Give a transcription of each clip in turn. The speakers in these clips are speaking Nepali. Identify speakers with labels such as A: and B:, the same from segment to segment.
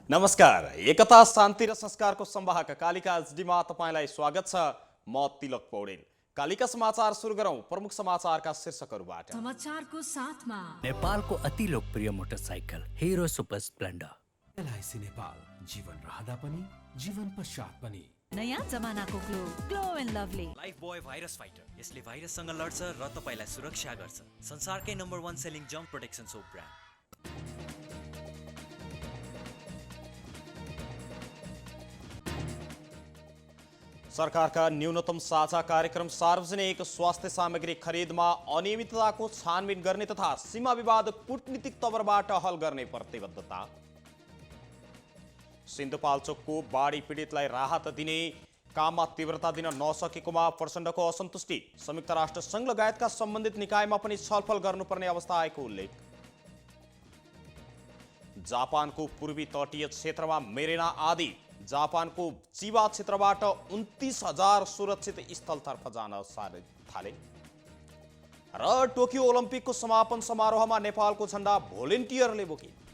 A: नमस्कार। एकता शान्ति र संस्कारको संवाहक कालिका एचडीमा तपाईलाई स्वागत छ। म तिलक पौडेल। कालिका समाचार सुरु गरौं प्रमुख समाचारका शीर्षकहरूबाट।
B: समाचारको साथमा
C: नेपालको अति लोकप्रिय motorcycle Hero Super Splendor.
D: LIC Nepal, जीवन रहँदा पनि जीवन पश्चात पनि।
B: नयाँ जमानाको Glow and Lovely
E: Lifebuoy virus fighter. यसले भाइरससँग लड्छ र तपाईलाई सुरक्षा गर्छ। संसारकै नम्बर 1 सेलिङ जम्प प्रोटेक्सन सोप ब्रान्ड।
A: सरकारका न्यूनतम साझा कार्यक्रम सार्वजनिक स्वास्थ्य सामग्री खरिदमा अनियमितताको छानबिन गर्ने तथा सीमा विवाद कूटनीतिक तवरबाट हल गर्ने प्रतिबद्धता। सिन्धुपाल्चोकको बाढी पीडितलाई राहत दिने काममा तीव्रता दिन नसकेकोमा प्रचण्डको असन्तुष्टि। संयुक्त राष्ट्र संघ लगायतका सम्बन्धित निकायमा पनि छलफल गर्नुपर्ने अवस्था आएको उल्लेख। जापानको पूर्वी तटीय क्षेत्रमा मेरिना आदि जापानको चिबा क्षेत्रबाट 29,000 सुरक्षित स्थलतर्फ जान थाले। र टोकियो ओलम्पिकको समापन समारोहमा नेपालको झण्डा भोलिन्टियरले बोके।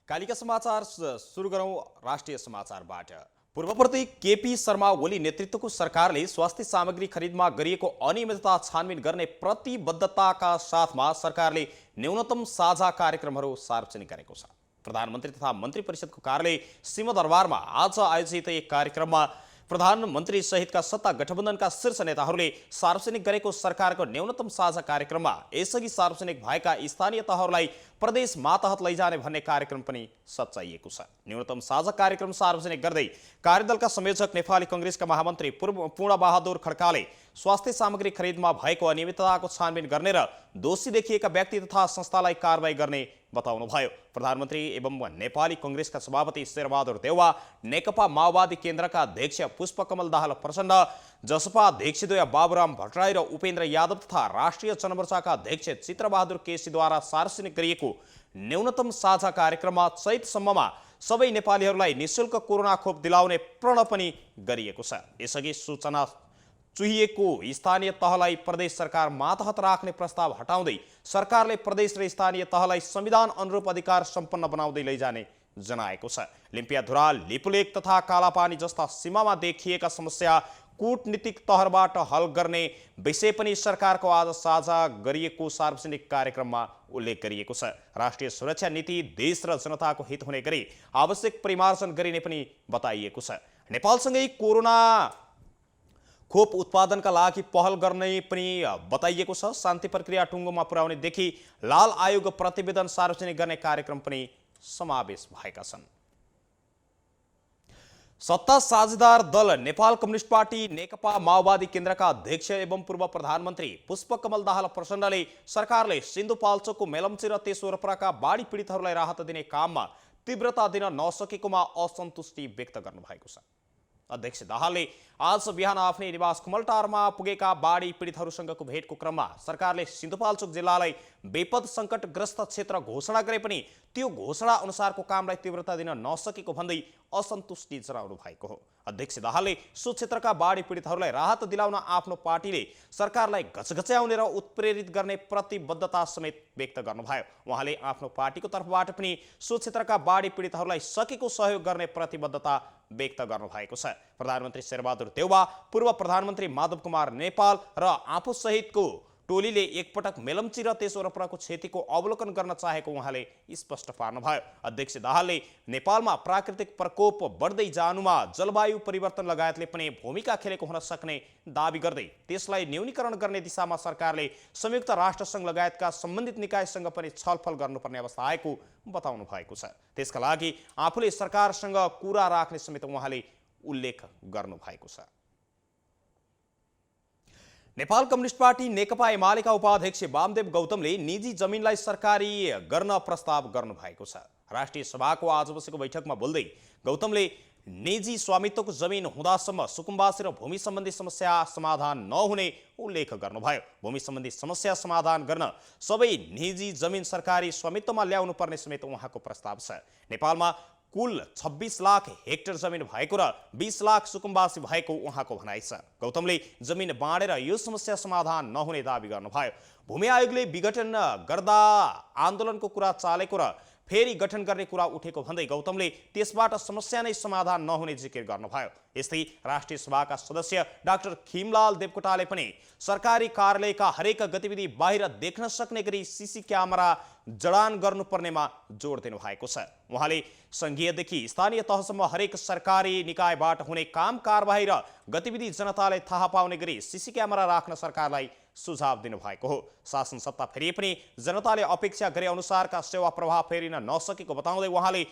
A: कालिका समाचार सुरु गरौं राष्ट्रिय समाचारबाट। पूर्ववर्ती केपी शर्मा ओली नेतृत्वको सरकारले स्वास्थ्य सामग्री खरिदमा गरिएको अनियमितता छानबिन गर्ने प्रतिबद्धताका साथमा सरकारले न्यूनतम साझा कार्यक्रमहरू सार्वजनिक गरेको छ। प्रधानमन्त्री तथा मन्त्री परिषदको कार्यालय सिंहदरबारमा आज आयोजित एक कार्यक्रममा प्रधानमन्त्री सहितका सत्ता गठबन्धनका शीर्ष नेताहरूले सार्वजनिक गरेको सरकारको न्यूनतम साझा कार्यक्रममा यसअघि सार्वजनिक भएका स्थानीय तहहरूलाई प्रदेश मातहत लैजाने भन्ने कार्यक्रम पनि सच्याइएको छ। न्यूनतम साझा कार्यक्रम सार्वजनिक गर्दै कार्यदलका संयोजक नेपाली कांग्रेसका महामन्त्री पूर्णबहादुर खड्काले स्वास्थ्य सामग्री खरिदमा भएको अनियमितताको छानबिन गर्ने र दोषी देखिएका व्यक्ति तथा संस्थालाई कारबाही गर्ने बताउनुभयो। प्रधानमन्त्री एवं नेपाली कांग्रेसका सभापति शेरबहादुर देउवा, नेकपा माओवादी केन्द्रका अध्यक्ष पुष्पकमल दाहाल प्रचण्ड, जसपा अध्यक्षद्वय बाबुराम भट्टराई र उपेन्द्र यादव तथा राष्ट्रिय जनमोर्चाका अध्यक्ष चित्रबहादुर केसीद्वारा सार्वजनिक गरिएको न्यूनतम साझा कार्यक्रममा चैतसम्ममा सबै नेपालीहरूलाई निःशुल्क कोरोना खोप दिलाउने प्रण पनि गरिएको छ। यसअघि सूचना चुहिएको स्थानीय तहलाई प्रदेश सरकार मातहत राख्ने प्रस्ताव हटाउँदै सरकारले प्रदेश र स्थानीय तहलाई संविधान अनुरूप अधिकार सम्पन्न बनाउँदै लैजाने जनाएको छ। लिम्पियाधुरा, लिपुलेक तथा कालापानी जस्ता सीमामा देखिएका समस्या कूटनीतिक तहबाट हल गर्ने विषय पनि सरकारको आज साझा गरिएको सार्वजनिक कार्यक्रममा उल्लेख गरिएको छ। राष्ट्रिय सुरक्षा नीति देश र जनताको हित हुने गरी आवश्यक परिमार्जन गरिने पनि बताइएको छ। नेपालसँगै कोरोना खोप उत्पादनका लागि पहल गर्ने पनि बताइएको छ। शान्ति प्रक्रिया टुङ्गोमा पुर्याउनेदेखि लाल आयोग प्रतिवेदन सार्वजनिक गर्ने कार्यक्रम पनि समावेश भएका छन्। सत्ता साझेदार दल नेपाल कम्युनिस्ट पार्टी नेकपा माओवादी केन्द्रका अध्यक्ष एवं पूर्व प्रधानमन्त्री पुष्पकमल दाहाल प्रचण्डले सरकारले सिन्धुपाल्चोकको मेलम्ची र तेस्रोपराका बाढी पीडितहरूलाई राहत दिने काममा तीव्रता दिन नसकेकोमा असन्तुष्टि व्यक्त गर्नुभएको छ। अध्यक्ष दाहालले आज बिहान आफ्नै निवास कुमलटारमा पुगेका बाढी पीडितहरूसँगको भेटको क्रममा सरकारले सिन्धुपाल्चोक जिल्लालाई विपद सङ्कटग्रस्त क्षेत्र घोषणा गरे पनि त्यो घोषणा अनुसारको कामलाई तीव्रता दिन नसकेको भन्दै असन्तुष्टि जनाउनु भएको हो। अध्यक्ष दाहालले सो क्षेत्रका बाढी पीडितहरूलाई राहत दिलाउन आफ्नो पार्टीले सरकारलाई घचघच्याउने र उत्प्रेरित गर्ने प्रतिबद्धता समेत व्यक्त गर्नुभयो। उहाँले आफ्नो पार्टीको तर्फबाट पनि सो क्षेत्रका बाढी पीडितहरूलाई सकेको सहयोग गर्ने प्रतिबद्धता व्यक्त गर्नुभएको छ। प्रधानमन्त्री शेरबहादुर देउवा, पूर्व प्रधानमन्त्री माधव कुमार नेपाल र आफू सहितको टोलीले एकपटक मेलम्ची र तेस्रोपराको क्षतिको अवलोकन गर्न चाहेको उहाँले स्पष्ट पार्नुभयो। अध्यक्ष दाहालले नेपालमा प्राकृतिक प्रकोप बढ्दै जानुमा जलवायु परिवर्तन लगायतले पनि भूमिका खेलेको हुन सक्ने दावी गर्दै त्यसलाई न्यूनीकरण गर्ने दिशामा सरकारले संयुक्त राष्ट्रसङ्घ लगायतका सम्बन्धित निकायसँग पनि छलफल गर्नुपर्ने अवस्था आएको बताउनु भएको छ। त्यसका लागि आफूले सरकारसँग कुरा राख्ने समेत उहाँले उल्लेख गर्नु भएको छ। नेपाल कम्युनिस्ट पार्टी नेकपा एमालेका उपाध्यक्ष वामदेव गौतमले निजी जमिनलाई सरकारी गर्न प्रस्ताव गर्नु भएको छ। राष्ट्रिय सभाको आज बसेको बैठकमा बोल्दै गौतमले निजी स्वामित्वको जमिन हुँदासम्म सुकुम्बासी र भूमि सम्बन्धी समस्या समाधान नहुने उल्लेख गर्नुभयो। भूमि सम्बन्धी समस्या समाधान गर्न सबै निजी जमिन सरकारी स्वामित्वमा ल्याउनु पर्ने समेत उहाँको प्रस्ताव छ। नेपालमा कुल 26 लाख हेक्टर जमिन भएको र 20 लाख सुकुम्बासी भएको उहाँको भनाइ छ। गौतमले जमिन बाँडेर यो समस्या समाधान नहुने दावी गर्नुभयो। भूमि आयोगले विघटन गर्दा आन्दोलनको कुरा चालेको र फेरि गठन गर्ने कुरा उठेको भन्दै गौतमले त्यसबाट समस्या नै समाधान नहुने जिकिर गर्नुभयो। यस्तै राष्ट्रिय सभाका सदस्य डाक्टर खिमलाल देवकोटाले पनि सरकारी कार्यालयका हरेक गतिविधि बाहिर देख्न सक्ने गरी सीसी क्यामेरा जडान गर्नुपर्नेमा जोड दिनु भएको छ। उहाँले संघीयदेखि स्थानीय तहसम्म हरेक सरकारी निकायबाट हुने काम कारबाही र गतिविधि जनताले थाहा पाउने गरी सीसी क्यामेरा राख्न सरकारलाई सुझाव दिनुभएको हो। शासन सत्ता फेरिए पनि जनताले अपेक्षा गरे अनुसारका सेवा प्रवाह फेरिन नसकेको बताउँदै उहाँले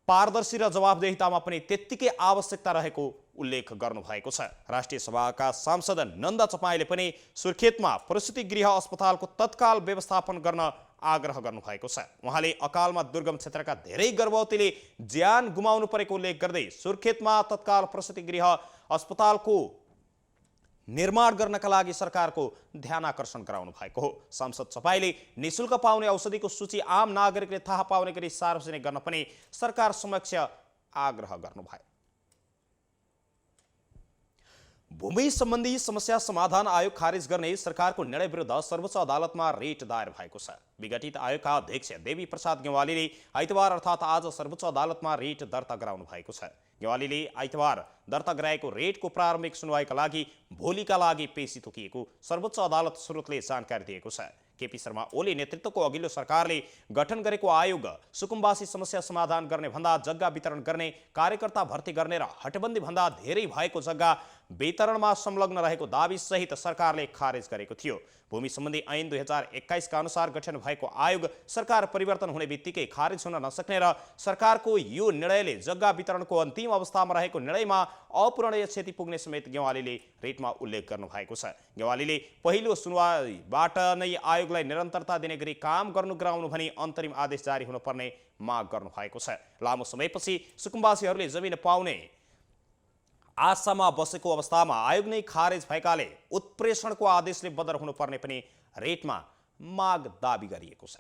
A: पारदर्शी र जवाबदेहितामा पनि त्यत्तिकै आवश्यकता रहेको उल्लेख गर्नुभएको छ। राष्ट्रिय सभाका सांसद नन्द चपाईले पनि सुर्खेतमा प्रसूति गृह अस्पतालको तत्काल व्यवस्थापन गर्न आग्रह गर्नुभएको छ। उहाँले अकालमा दुर्गम क्षेत्रका धेरै गर्भवतीले ज्यान गुमाउनु परेको उल्लेख गर्दै सुर्खेतमा तत्काल प्रसूति गृह अस्पतालको निर्माण गर्नका लागि सरकारको ध्यान आकर्षण गराउनु भएको हो। सांसद चपाईले निशुल्क पाउने औषधिको सूची आम नागरिकले थाहा पाउने गरी सार्वजनिक गर्न पनि सरकार समक्ष आग्रह गर्नुभयो। भूमि सम्बन्धी समस्या समाधान आयोग खारिज गर्ने सरकारको निर्णय विरुद्ध सर्वोच्च अदालतमा रिट दायर भएको छ। विघटित आयोगका अध्यक्ष देवी प्रसाद गेवालीले आइतबार अर्थात् आज सर्वोच्च अदालतमा रिट दर्ता गराउनु भएको छ। गेवालीले आइतबार दर्ता गराएको रेटको प्रारम्भिक सुनवाईका लागि भोलिका लागि पेशी तोकिएको सर्वोच्च अदालत स्रोतले जानकारी दिएको छ। केपी शर्मा ओली नेतृत्वको अघिल्लो सरकारले गठन गरेको आयोग सुकुम्बासी समस्या समाधान गर्ने भन्दा जग्गा वितरण गर्ने, कार्यकर्ता भर्ती गर्ने र हटबन्दी भन्दा धेरै भएको जग्गा वितरणमा संलग्न रहेको दावी सहित सरकारले खारेज गरेको थियो। भूमि सम्बन्धी ऐन 2021 का अनुसार गठन भएको आयोग सरकार परिवर्तन हुने बित्तिकै खारेज हुन नसक्ने र सरकारको यो निर्णयले जग्गा वितरणको अन्तिम अवस्थामा रहेको निर्णयमा अपूरणीय क्षति पुग्ने समेत गेवालीले रेटमा उल्लेख गर्नु भएको छ। गेवालीले पहिलो सुनवाईबाट नै आयोगलाई निरन्तरता दिने गरी काम गर्नु गराउनु भनी अन्तरिम आदेश जारी हुनुपर्ने माग गर्नु भएको छ। लामो समयपछि सुकुम्बासीहरूले जमिन पाउने आशामा बसेको अवस्थामा आयोग नै खारेज भएकाले उत्प्रेषणको आदेशले बदर हुनुपर्ने पनि रेटमा माग दावी गरिएको छ।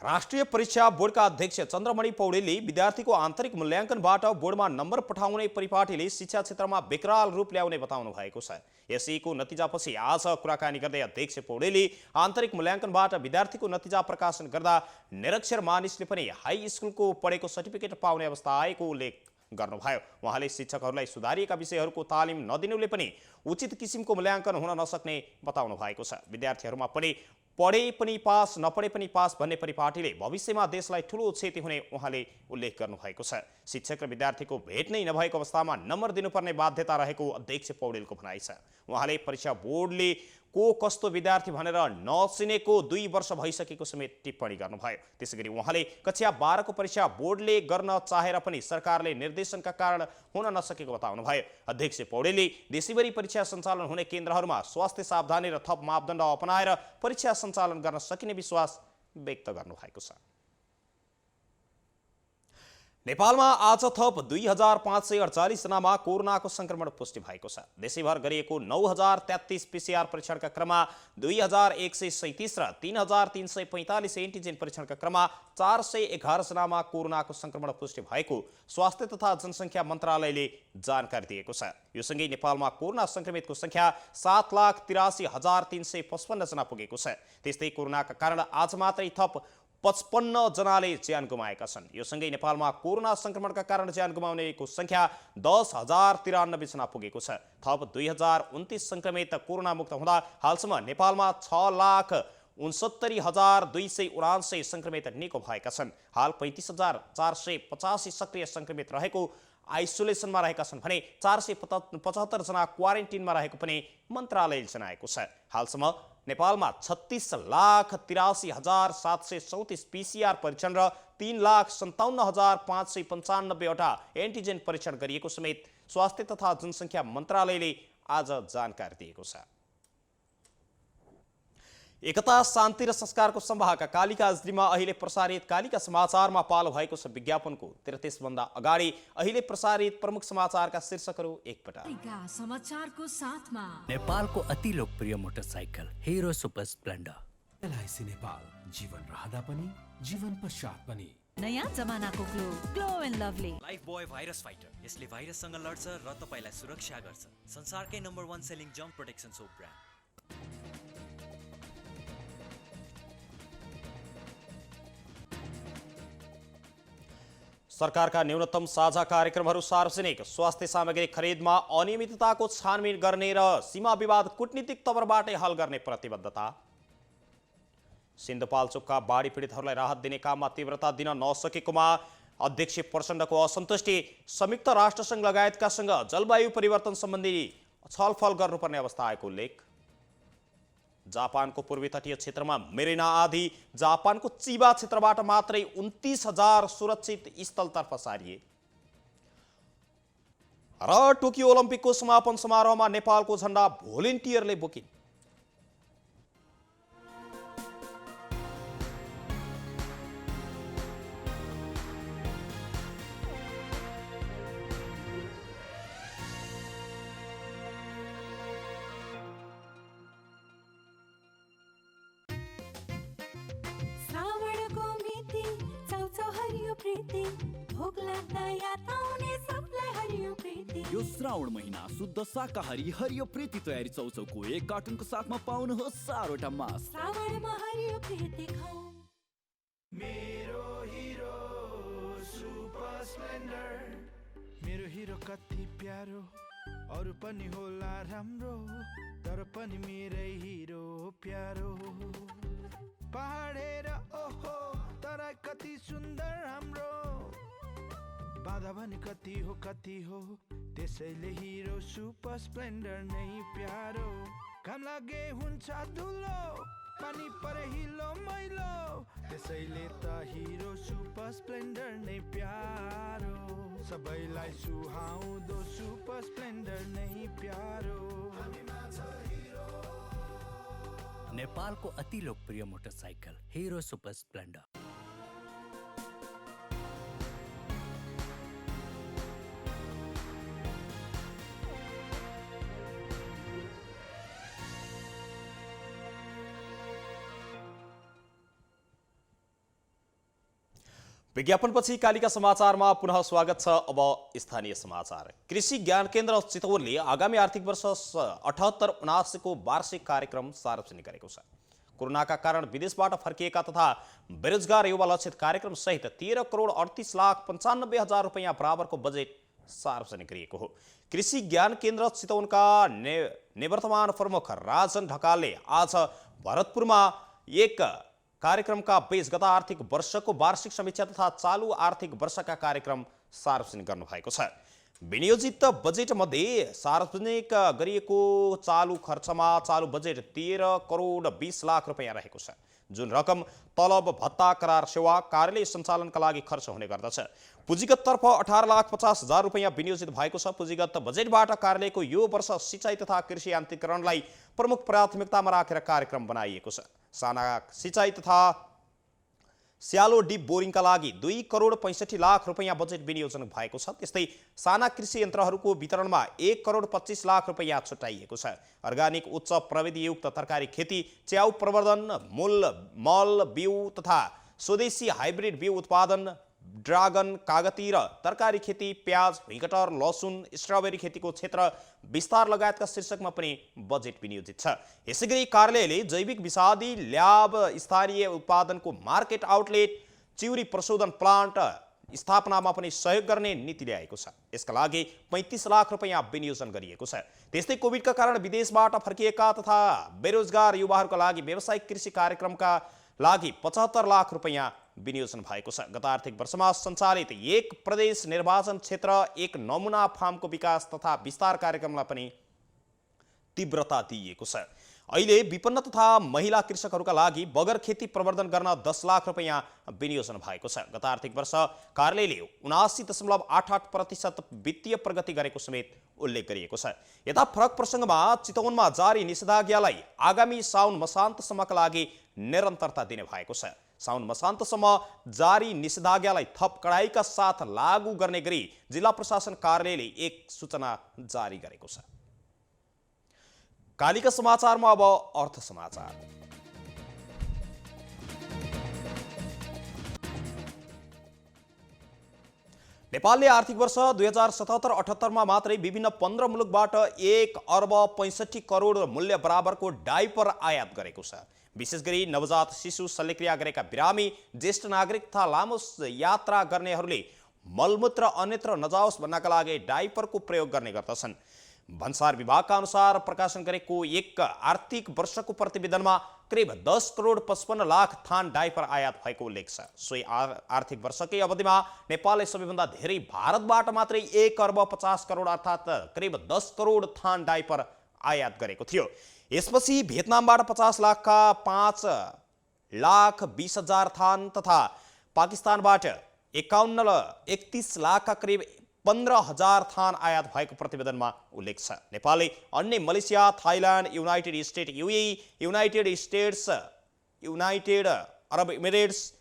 A: राष्ट्रिय परीक्षा बोर्डका अध्यक्ष चन्द्रमणि पौडेलले विद्यार्थीको आन्तरिक मूल्याङ्कनबाट बोर्डमा नम्बर पठाउने परिपाटीले शिक्षा क्षेत्रमा विकराल रूप ल्याउने बताउनु भएको छ। यसैको नतिजापछि आज कुराकानी गर्दै अध्यक्ष पौडेलले आन्तरिक मूल्याङ्कनबाट विद्यार्थीको नतिजा प्रकाशन गर्दा निरक्षर मानिसले पनि हाई स्कुलको पढेको सर्टिफिकेट पाउने अवस्था आएको उल्लेख गर्नुभयो। उहाँले शिक्षकहरूलाई सुधारिएका विषयहरूको तालिम नदिनुले पनि उचित किसिमको मूल्याङ्कन हुन नसक्ने बताउनु भएको छ। विद्यार्थीहरूमा पनि पढे पनि पास नपढे पनि पास भन्ने परिपाटीले भविष्यमा देशलाई ठूलो क्षति हुने उहाँले उल्लेख गर्नुभएको छ। शिक्षक र विद्यार्थीको भेट नै नभएको अवस्थामा नम्बर दिनुपर्ने बाध्यता रहेको अध्यक्ष पौडेलको भनाइ छ। उहाँले परीक्षा बोर्डले को कस्तो विद्यार्थी भनेर नचिनेको 2 वर्ष भइसकेको समेत टिप्पणी गर्नुभयो। त्यसैगरी उहाँले कक्षा 12 को परीक्षा बोर्डले गर्न चाहेर पनि सरकारले निर्देशनका कारण हुन नसकेको बताउनुभयो। अध्यक्ष पौडेलले देशैभरि परीक्षा सञ्चालन हुने केन्द्रहरूमा स्वास्थ्य सावधानी र थप मापदण्ड अपनाएर परीक्षा सञ्चालन गर्न सकिने विश्वास व्यक्त गर्नुभएको छ। नेपालमा आज थप 2548 जनामा कोरोनाको संक्रमण पुष्टि भएको छ। देशैभर गरिएको 9033 पीसीआर परीक्षणका क्रममा 2137 र 3345 एन्टिजेन परीक्षणका क्रममा 411 जनामा कोरोनाको संक्रमण पुष्टि भएको स्वास्थ्य तथा जनसङ्ख्या मन्त्रालयले जानकारी दिएको छ। यो सँगै नेपालमा कोरोना संक्रमितको संख्या 7,83,355 जना पुगेको छ। त्यस्तै कोरोनाका कारण आज मात्रै थप 55 जनाले ज्यान गुमाएका छन्। यो सँगै नेपालमा कोरोना संक्रमणका कारण ज्यान गुमाउनेको संख्या 10,093 जना पुगेको छ। थप 2029 संक्रमित कोरोना मुक्त हुँदा हालसम्म नेपालमा 6,69,279 संक्रमित निको भएका छन्। हाल 35,485 सक्रिय संक्रमित रहेको आइसोलेसनमा रहेका छन् भने 475 जना क्वारेन्टिनमा रहेको पनि मन्त्रालयले जनाएको छ। हालसम्म नेपालमा 36,83,734 पीसीआर परीक्षण र 3,57,595 वटा एन्टिजेन परीक्षण गरिएको समेत स्वास्थ्य तथा जनसङ्ख्या मन्त्रालयले आज जानकारी दिएको छ। एकता शान्ति र संस्कारको सम्भाका कालिका स्त्रीमा अहिले प्रसारित कालिका समाचारमा पालो भएको छ विज्ञापनको 33 भन्दा अगाडि अहिले प्रसारित प्रमुख समाचारका शीर्षकहरू एकपटक।
B: कालिका समाचारको साथमा
C: नेपालको अति लोकप्रिय motorcycle Hero Super Splendor.
D: LIC Nepal, जीवन रहँदा पनि जीवन पश्चात पनि।
B: नयाँ जमानाको Glow and Lovely.
E: Lifebuoy virus fighter, यसले भाइरससँग लड्छ र तपाईलाई सुरक्षा गर्छ। संसारकै नम्बर 1 सेलिङ जम्प प्रोटेक्सन सोप ब्रान्ड।
A: सरकारका न्यूनतम साझा कार्यक्रमहरू सार्वजनिक, स्वास्थ्य सामग्री खरिदमा अनियमितताको छानबिन गर्ने र सीमा विवाद कूटनीतिक तवरबाटै हल गर्ने प्रतिबद्धता। सिन्धुपाल्चोकका बाढी पीडितहरूलाई राहत दिने काममा तीव्रता दिन नसकेकोमा अध्यक्ष प्रचण्डको असन्तुष्टि। संयुक्त राष्ट्रसङ्घ लगायतकासँग जलवायु परिवर्तन सम्बन्धी छलफल गर्नुपर्ने अवस्था आएको उल्लेख। जापानको पूर्वी तटीय क्षेत्रमा मेरिना आदि जापानको चिबा क्षेत्रबाट मात्रै 29,000 सुरक्षित स्थलतर्फ सारिए। र टोकियो ओलम्पिकको समापन समारोहमा नेपालको झण्डा भोलिन्टियरले बोकिन्।
F: श्रावणको मिति चौचौ हरियो प्रीति भोग लाग्दा याद आउने सबलाई हरियो प्रीति।
G: यो श्रावण महिना शुद्ध शाकाहारी हरियो प्रीति तयारी चौचौको 1 कार्टुनको साथमा पाउनुहोस् 4वटा मास।
F: श्रावणमा हरियो प्रीति खाऊ।
H: मेरो हिरो सुपर स्प्लेन्डर। मेरो हिरो कति प्यारो, अरू पनि होला राम्रो, तर पनि मेरै हिरो प्यारो। पहाडेर ओहो तर कति सुन्दर हाम्रो, बाधा भने कति हो, त्यसैले हिरो सुपर स्प्लेन्डर नै प्यारो। घाम लागे हुन्छ धुलो, पानी परे हिलो मैलो, त्यसैले त हिरो सुपर स्प्लेन्डर नै प्यारो। सबैलाई सुहाउँदो सुपर स्प्लेन्डर नै प्यारो।
C: नेपालको अति लोकप्रिय मोटरसाइकल हिरो सुपर स्प्लेन्डर।
A: विज्ञापनपछि कालिका समाचारमा पुनः स्वागत छ। अब स्थानीय समाचार। कृषि ज्ञान केन्द्र चितवनले आगामी आर्थिक वर्ष 78-79 को वार्षिक कार्यक्रम सार्वजनिक गरेको छ। कोरोनाका कारण विदेशबाट फर्किएका तथा बेरोजगार युवा लक्षित कार्यक्रम सहित 13,38,95,000 रुपैयाँ बराबरको बजेट सार्वजनिक गरिएको हो। कृषि ज्ञान केन्द्र चितवनका निवर्तमान प्रमुख राजन ढकालले आज भरतपुरमा एक कार्यक्रमका बीच गत आर्थिक वर्षको वार्षिक समीक्षा तथा चालु आर्थिक वर्षका कार्यक्रम सार्वजनिक गर्नुभएको छ। विनियोजित बजेट मध्ये सार्वजनिक गरिएको चालु खर्चमा चालु बजेट 13,20,00,000 रुपैयाँ रहेको छ, जुन रकम तलब भत्ता करार सेवा कार्यालय सञ्चालनका लागि खर्च हुने गर्दछ। पुँजीगत तर्फ 18,50,000 रुपैयाँ विनियोजित भएको छ। पुँजीगत बजेटबाट कार्यालयको यो वर्ष सिँचाइ तथा कृषि यान्त्रिकरणलाई प्रमुख प्राथमिकतामा राखेर कार्यक्रम बनाइएको छ। साना सिँचाइ तथा स्यालो डिप बोरिङका लागि 2,65,00,000 रुपैयाँ बजेट विनियोजन भएको छ। त्यस्तै साना कृषि यन्त्रहरूको वितरणमा 1,25,00,000 रुपैयाँ छुट्याइएको छ। अर्गानिक उच्च प्रविधियुक्त तरकारी खेती, च्याउ प्रवर्धन, मल बिउ तथा स्वदेशी हाइब्रिड बिउ उत्पादन, ड्रागन, कागती र तरकारी खेती, प्याज, भुइँकटर, लसुन, स्ट्रबेरी खेतीको क्षेत्र विस्तार लगायतका शीर्षकमा पनि बजेट विनियोजित छ। यसैगरी कार्यालयले जैविक विषादी ल्याब, स्थानीय उत्पादनको मार्केट आउटलेट, चिउरी प्रशोधन प्लान्ट स्थापनामा पनि सहयोग गर्ने नीति ल्याएको छ। यसका लागि 35 लाख रुपैयाँ विनियोजन गरिएको छ। त्यस्तै कोभिडका कारण विदेशबाट फर्किएका तथा बेरोजगार युवाहरूका लागि व्यावसायिक कृषि कार्यक्रमका लागि 75 लाख रुपैयाँ विनियोजन भएको छ। गत आर्थिक वर्षमा सञ्चालित एक प्रदेश निर्वाचन क्षेत्र एक नमुना फार्मको विकास तथा विस्तार कार्यक्रमलाई पनि तीव्रता दिइएको छ। अहिले विपन्न तथा महिला कृषकहरूका लागि बगर खेती प्रवर्धन गर्न 10 लाख रुपैयाँ विनियोजन भएको छ। गत आर्थिक वर्ष कार्यालयले 79.88% वित्तीय प्रगति गरेको समेत उल्लेख गरिएको छ। यता फरक प्रसङ्गमा चितवनमा जारी निषेधाज्ञालाई आगामी साउन मसान्तसम्मका लागि निरन्तरता दिने भएको छ। साउन मसान्तसम्म जारी निषेधाज्ञालाई थप कडाइका साथ लागू गर्ने गरी जिल्ला प्रशासन कार्यालयले एक सूचना जारी गरेको छ। कालिका समाचारमा अब अर्थ समाचार। नेपालले आर्थिक वर्ष 2077-78 मा मात्रै विभिन्न 15 मुलुकबाट 1 अर्ब 65 करोड मूल्य बराबरको डाइपर आयात गरेको छ। विशेष गरी नवजात शिशु शल्यक्रिया गरेका बिरामी, ज्येष्ठ नागरिक तथा लामो यात्रा गर्नेहरूले मलमूत्र अन्यत्र नजाओस् भन्नका लागि डाइपरको प्रयोग गर्ने गर्दछन्। भन्सार विभागका अनुसार प्रकाशन गरेको एक आर्थिक वर्षको प्रतिवेदनमा करिब 10 करोड 55 लाख थान डाइपर आयात भएको उल्लेख छ। सोही आर्थिक वर्षकै अवधिमा नेपालले सबैभन्दा धेरै भारतबाट मात्रै 1 अर्ब 50 करोड अर्थात् करिब 10 करोड थान डाइपर आयात गरेको थियो। यसपछि भियतनामबाट 50 लाखका 5 लाख 20 हजार थान तथा पाकिस्तानबाट 31 लाखका करिब 15 हजार थान आयात भएको प्रतिवेदनमा उल्लेख छ। नेपालले अन्य Malaysia, Thailand, United state UAE, United अरब emirates,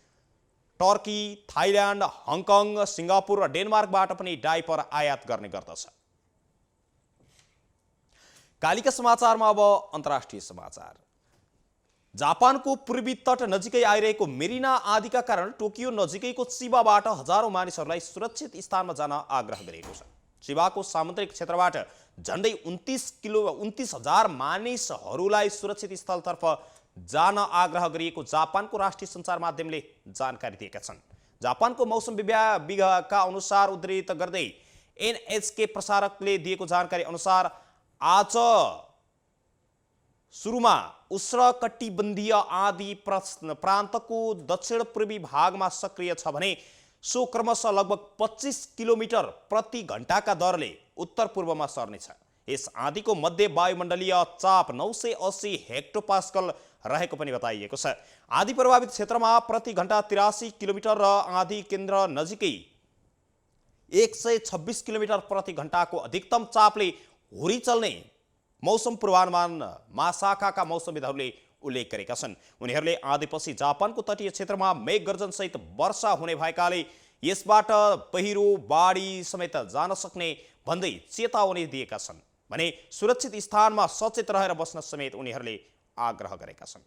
A: Turkey, Thailand, Hong Kong, Singapore र डेनमार्कबाट पनि डाइपर आयात गर्ने गर्दछ। कालिका समाचारमा अब अन्तर्राष्ट्रिय समाचार। जापानको पूर्वी तट नजिकै आइरहेको मेरिना आँधीका कारण टोकियो नजिकैको चिबाबाट हजारौं मानिसहरूलाई सुरक्षित स्थानमा जान आग्रह गरिएको छ। चिबाको सामुद्रिक क्षेत्रबाट झन्डै 29,000 मानिसहरूलाई सुरक्षित स्थलतर्फ जान आग्रह गरिएको जापानको राष्ट्रिय सञ्चार माध्यमले जानकारी दिएका छन्। जापानको मौसम विभागका अनुसार उद्धृत गर्दै NHK प्रसारकले दिएको जानकारी अनुसार आज सुरुमा उष्णकटिबन्धीय आँधी प्रान्तको दक्षिण पूर्वी भागमा सक्रिय छ भने सो क्रमशः लगभग 25 किलोमिटर प्रति घण्टाका दरले उत्तर पूर्वमा सर्नेछ। यस आँधीको मध्य वायुमण्डलीय चाप 980 हेक्टोपास्कल रहेको पनि बताइएको छ। आँधी प्रभावित क्षेत्रमा प्रति घण्टा 83 किलोमिटर र आँधी केन्द्र नजिकै 126 किलोमिटर प्रति घण्टाको अधिकतम चापले हुरी चल्ने मौसम पूर्वानुमान महाशाखाका मौसमविदहरूले उल्लेख गरेका छन्। उनीहरूले आँधीपछि जापानको तटीय क्षेत्रमा मेघगर्जन सहित वर्षा हुने भएकाले यसबाट पहिरो, बाढी समेत जान सक्ने भन्दै चेतावनी दिएका छन् भने सुरक्षित स्थानमा सचेत रहेर बस्न समेत उनीहरूले आग्रह गरेका छन्।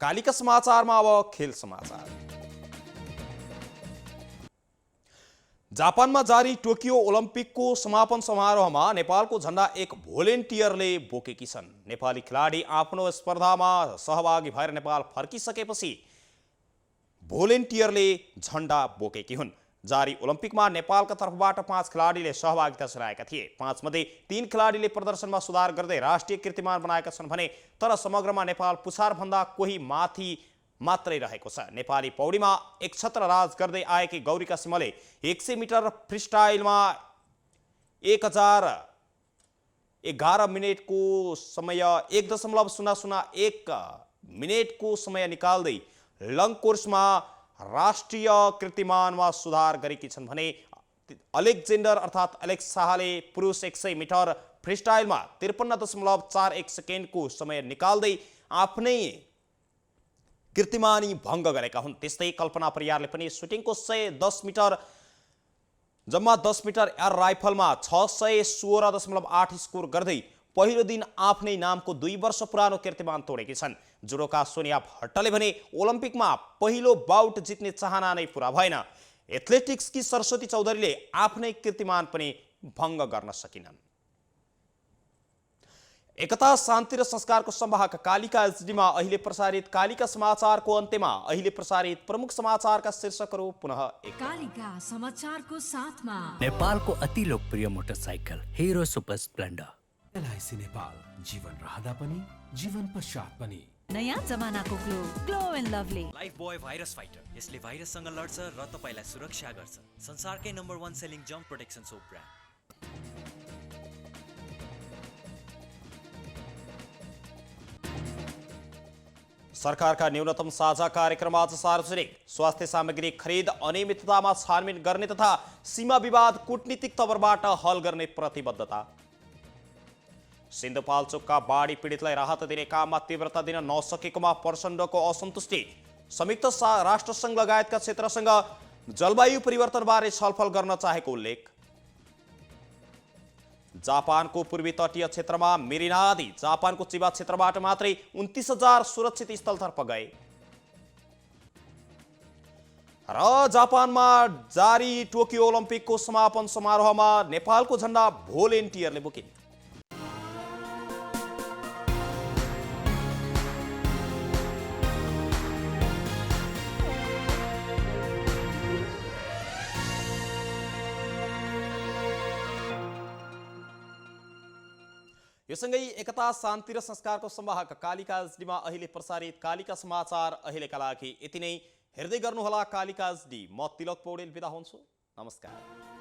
A: कालिका समाचारमा अब खेल समाचार। जापानमा जारी टोकियो ओलम्पिकको समापन समारोहमा नेपालको झण्डा एक भोलिन्टियरले बोकेकी छन्। नेपाली खेलाडी आफ्नो स्पर्धामा सहभागी भएर नेपाल फर्किसकेपछि भोलिन्टियरले झण्डा बोकेकी हुन्। जारी ओलम्पिकमा नेपालका तर्फबाट 5 खेलाडीले सहभागिता जनाएका थिए। 5 मध्ये 3 खेलाडीले प्रदर्शनमा सुधार गर्दै राष्ट्रिय कीर्तिमान बनाएका छन् भने तर समग्रमा नेपाल पुछारभन्दा कोही माथि मात्रै रहेको छ। नेपाली पौडीमा एक छत्र राज गर्दै आएकी गौरीका सिंहले 100 मिटर फ्रीस्टाइलमा 1011 मिनेटको समय 1.001 मिनेटको समय निकाल्दै लङ कोर्समा राष्ट्रिय कीर्तिमानमा सुधार गरेकी छन् भने अलेक्जेन्डर अर्थात् एलेक्स शाहले पुरुष 100 मिटर फ्रीस्टाइलमा 53.41 सेकेन्डको समय निकाल्दै आफ्नै कीर्तिमानी भङ्ग गरेका हुन्। त्यस्तै कल्पना परियारले पनि सुटिङको 110 मिटर जम्मा 10 मिटर एयर राइफलमा 616.8 स्कोर गर्दै पहिलो दिन आफ्नै नामको 2 वर्ष पुरानो कीर्तिमान तोडेकी छन्। जुडोका सोनिया भट्टले भने ओलम्पिकमा पहिलो बाउट जित्ने चाहना नै पूरा भएन। एथलेटिक्सकी सरस्वती चौधरीले आफ्नै कीर्तिमान पनि भङ्ग गर्न सकिनन्। एकता, शान्ति र संस्कारको संवाहक कालिका एचडीमा अहिले प्रसारित कालिका समाचारको अन्त्यमा अहिले प्रसारित प्रमुख समाचारका शीर्षकहरू पुनः एक।
B: कालिका समाचारको साथमा
C: नेपालको अति लोकप्रिय motorcycle Hero Super Splendor.
D: LIC Nepal, जीवन रहँदा पनि जीवन पश्चात पनि।
B: नयाँ जमानाको Glow and Lovely
E: Lifebuoy virus fighter. यसले भाइरससँग लड्छ र तपाईलाई सुरक्षा गर्छ। संसारकै नम्बर 1 सेलिङ जम्प प्रोटेक्सन सोप ब्रान्ड।
A: सरकारका न्यूनतम साझा कार्यक्रम आज सार्वजनिक। स्वास्थ्य सामग्री खरिद अनियमिततामा छानबिन गर्ने तथा सीमा विवाद कूटनीतिक तवरबाट हल गर्ने प्रतिबद्धता। सिन्धुपाल्चोकका बाढी पीडितलाई राहत दिने काममा तीव्रता दिन नसकेकोमा प्रचण्डको असन्तुष्टि। संयुक्त राष्ट्रसङ्घ लगायतका क्षेत्रसँग जलवायु परिवर्तनबारे छलफल गर्न चाहेको उल्लेख। जापानको पूर्वी तटीय क्षेत्रमा मेरिना नदी जापानको चिबा क्षेत्रबाट मात्रै 29,000 सुरक्षित स्थलतर्फ गए। र जापानमा जारी टोकियो ओलम्पिकको समापन समारोहमा नेपालको झण्डा भोलेन्टियरले बोकिन्। यो सँगै एकता शान्ति र संस्कारको संवाहक कालिका एचडीमा अहिले प्रसारित कालिका समाचार अहिलेका लागि यति नै। हेर्दै गर्नुहोला कालिका एचडी। म तिलक पौडेल बिदा हुन्छु। नमस्कार।